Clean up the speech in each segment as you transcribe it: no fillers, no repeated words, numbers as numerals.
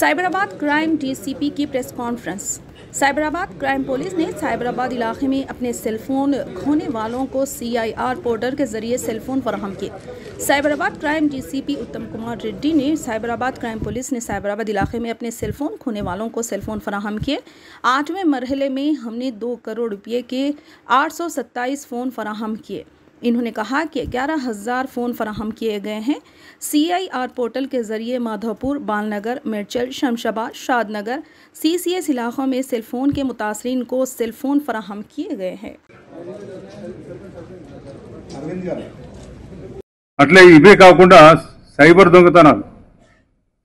Cyberabad crime DCP की press conference. Cyberabad crime police ने साइबराबाद इलाके में अपने सेलफोन खोने वालों को CIR पोर्टल के जरिए सेलफोन फराहम किए। साइबराबाद क्राइम डीसीपी उत्तम कुमार रेड्डी ने साइबराबाद क्राइम पुलिस ने साइबराबाद इलाके में अपने सेलफोन खोने वालों को सेलफोन फराहम किए। 8वें मरहले में हमने 2 करोड़ रुपये के 827 फ़ोन फराहम किए। इन्होंने कहा कि 11,000 फ़ोन फराहम किए गए हैं। CIR पोर्टल के ज़रिए माधोपुर, बालनगर, मिर्चल, शमशाबाद, शादनगर, CCS इलाकों में सेलफोन के मुतासरीन को सेलफोन फराहम किए गए हैं। అట్లే ఇవే కాకుండా సైబర్ దొంగతనాలు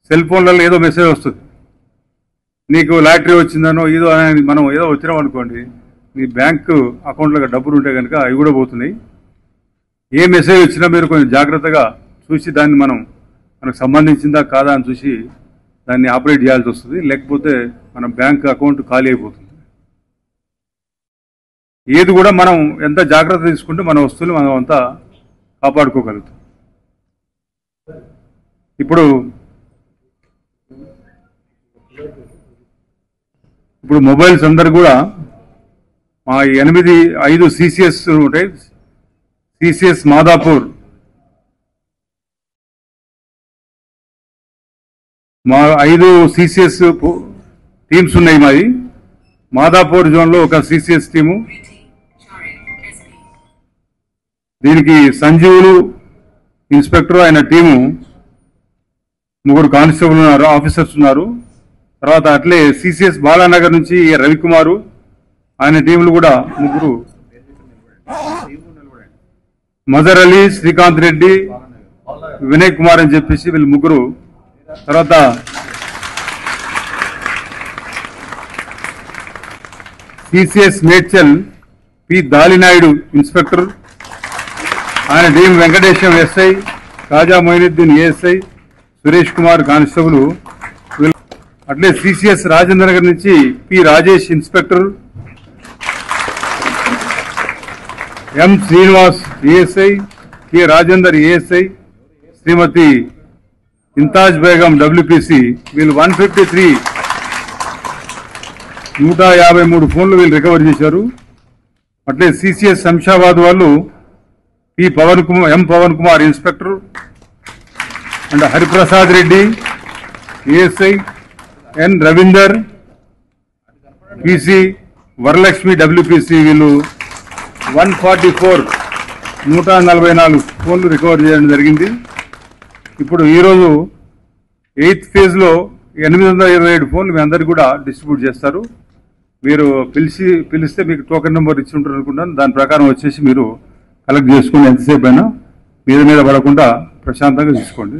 సెల్ ఫోన్లలో ఏదో మెసేజ్ వస్తుంది, నీకు లాటరీ వచ్చిందనో ఏదో అని మనం ఏదో వచ్చినాం అనుకోండి, నీ బ్యాంకు అకౌంట్లో డబ్బులు ఉంటే కనుక అవి కూడా పోతున్నాయి. ఏ మెసేజ్ వచ్చినా మీరు కొంచెం జాగ్రత్తగా చూసి దాన్ని మనకు సంబంధించిందా కాదా అని చూసి దాన్ని ఆపరేట్ చేయాల్సి వస్తుంది. లేకపోతే మన బ్యాంక్ అకౌంట్ ఖాళీ అయిపోతుంది. ఏది కూడా మనం ఎంత జాగ్రత్త తీసుకుంటే మన వస్తువులు మనం అంతా కాపాడుకోగలుగుతాం. ఇప్పుడు మొబైల్స్ అందరు కూడా మా 8-5 CCS ఉంటాయి. CCS మాదాపూర్, మా 5 CCS టీమ్స్ ఉన్నాయి. మాది మాదాపూర్ జోన్లో ఒక CCS టీము, దీనికి సంజీవులు ఇన్స్పెక్టర్ ఆయన టీము, 3 కానిస్టేబుల్ ఉన్నారు, ఆఫీసర్స్ ఉన్నారు. తర్వాత అట్లే CCS బాలానగర్ నుంచి రవికుమారు ఆయన టీములు కూడా 3, మజర్ అలీ, శ్రీకాంత్ రెడ్డి, వినయ్ కుమార్ అని చెప్పేసి వీళ్ళు 3. తర్వాత CCS Medchal P Dalinaidu inspector, ఆయన టీం వెంకటేశం SI, కాజా మొయినుద్దీన్ ASI, సురేష్ కుమార్ కానిస్టేబుల్. అట్లే CCS రాజేంద్ర నగర్ నుంచి P Rajesh inspector, M Srinivas ASI, K Rajender ASI, శ్రీమతి ఇంతాజ్ బేగం WPC. వీళ్ళు 153 ఫోన్లు వీళ్ళు రికవర్ చేశారు. అట్లే CCS శంషాబాద్ వాళ్ళు M Pavan Kumar inspector and Hariprasad Reddy ASI, N Ravinder PC, Varalakshmi WPC. వీళ్ళు 144 ఫోన్లు రికవర్ చేయడం జరిగింది. ఇప్పుడు ఈరోజు 8th ఫేజ్లో 827 ఫోన్లు మీ అందరికీ కూడా డిస్ట్రిబ్యూట్ చేస్తారు. మీరు పిలిస్తే మీకు టోకెన్ నెంబర్ ఇచ్చి ఉంటారు అనుకుంటాను. దాని ప్రకారం వచ్చేసి మీరు కలెక్ట్ చేసుకుని ఎంతసేపు అయినా మీద పడకుండా ప్రశాంతంగా తీసుకోండి.